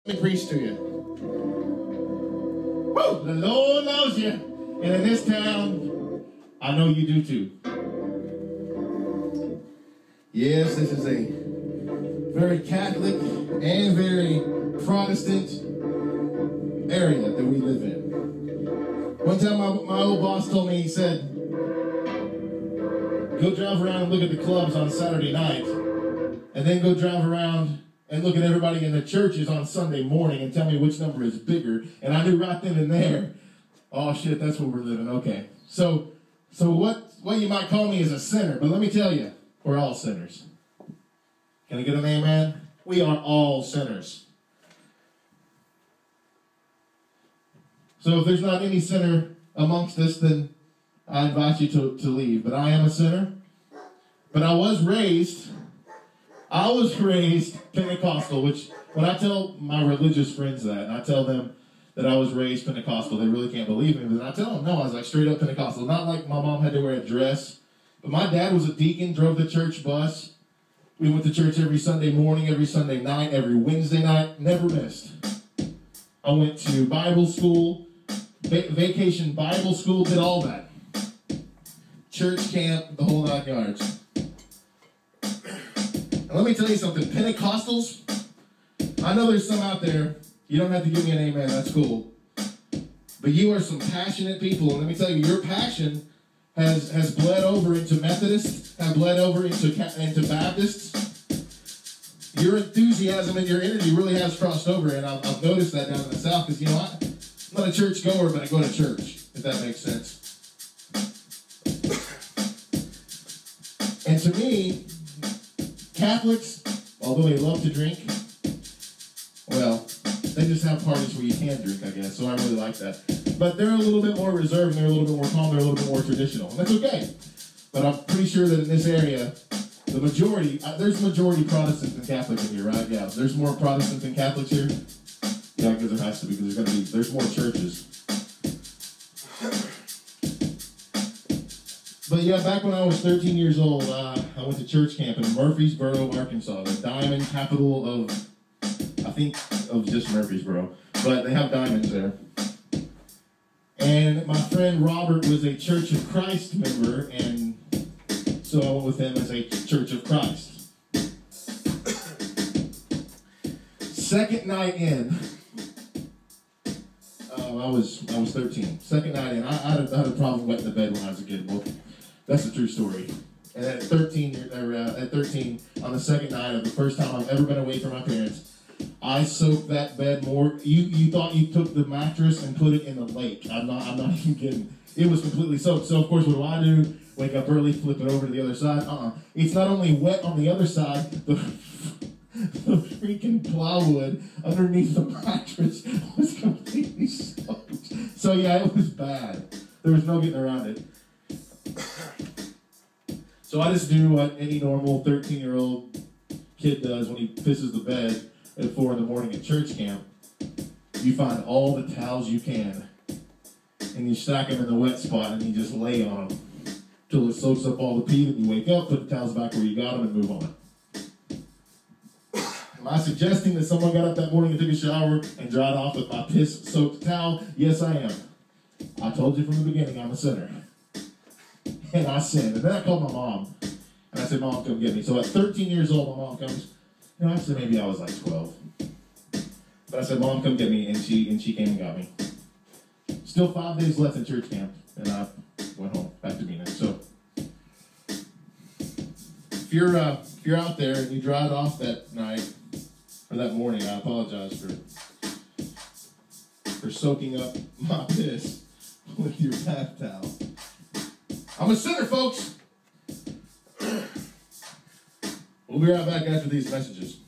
Let me preach to you. Woo! The Lord loves you. And in this town, I know you do too. Yes, this is a very Catholic and very Protestant area that we live in. One time my old boss told me, he said, go drive around and look at the clubs on Saturday night, and then go drive around and look at everybody in the churches on Sunday morning and tell me which number is bigger. And I knew right then and there, oh shit, that's where we're living. Okay. So what you might call me is a sinner, but let me tell you, we're all sinners. Can I get an amen? We are all sinners. So if there's not any sinner amongst us, then I invite you to leave. But I am a sinner. But I was raised Pentecostal, which when I tell my religious friends that, and I tell them that I was raised Pentecostal, they really can't believe me. But I tell them, no, I was like straight up Pentecostal. Not like my mom had to wear a dress. But my dad was a deacon, drove the church bus. We went to church every Sunday morning, every Sunday night, every Wednesday night, never missed. I went to Bible school, vacation Bible school, did all that. Church camp, the whole 9 yards. And let me tell you something, Pentecostals, I know there's some out there, you don't have to give me an amen, that's cool. But you are some passionate people, and let me tell you, your passion has bled over into Methodists, have bled over into Baptists. Your enthusiasm and your energy really has crossed over, and I've noticed that down in the South, because, you know, I'm not a church goer, but I go to church, if that makes sense. And to me, Catholics, although they love to drink, well, they just have parties where you can drink, I guess, so I really like that. But they're a little bit more reserved, and they're a little bit more calm, they're a little bit more traditional, and that's okay. But I'm pretty sure that in this area, the majority, there's majority Protestants than Catholics in here, right? Yeah, there's more Protestants than Catholics here? Yeah, because there has to be, because there's more churches. But yeah, back when I was 13 years old, I went to church camp in Murfreesboro, Arkansas, the diamond capital of, I think, of just Murfreesboro. But they have diamonds there. And my friend Robert was a Church of Christ member, and so I went with him as a Church of Christ. Second night in, I was 13. Second night in, I had a problem wetting the bed when I was a kid. Well, that's a true story. And at 13, on the second night of the first time I've ever been away from my parents, I soaked that bed more. You thought you took the mattress and put it in the lake. I'm not even kidding. It was completely soaked. So of course, what do? Wake up early, flip it over to the other side. It's not only wet on the other side, the freaking plywood underneath the mattress was completely soaked. So yeah, it was bad. There was no getting around it. So I just do what any normal 13-year-old kid does when he pisses the bed at 4 in the morning at church camp. You find all the towels you can, and you stack them in the wet spot, and you just lay on them till it soaks up all the pee. Then you wake up, put the towels back where you got them, and move on. Am I suggesting that someone got up that morning and took a shower and dried off with my piss-soaked towel? Yes, I am. I told you from the beginning I'm a sinner. And I sinned. And then I called my mom. And I said, Mom, come get me. So at 13 years old, my mom comes. You know, I said maybe I was like 12. But I said, Mom, come get me. And she came and got me. Still 5 days left in church camp. And I went home, back to Venus. So if you're out there and you dried off that night, or that morning, I apologize for soaking up my piss with your bath towel. I'm a sinner, folks. We'll be right back after these messages.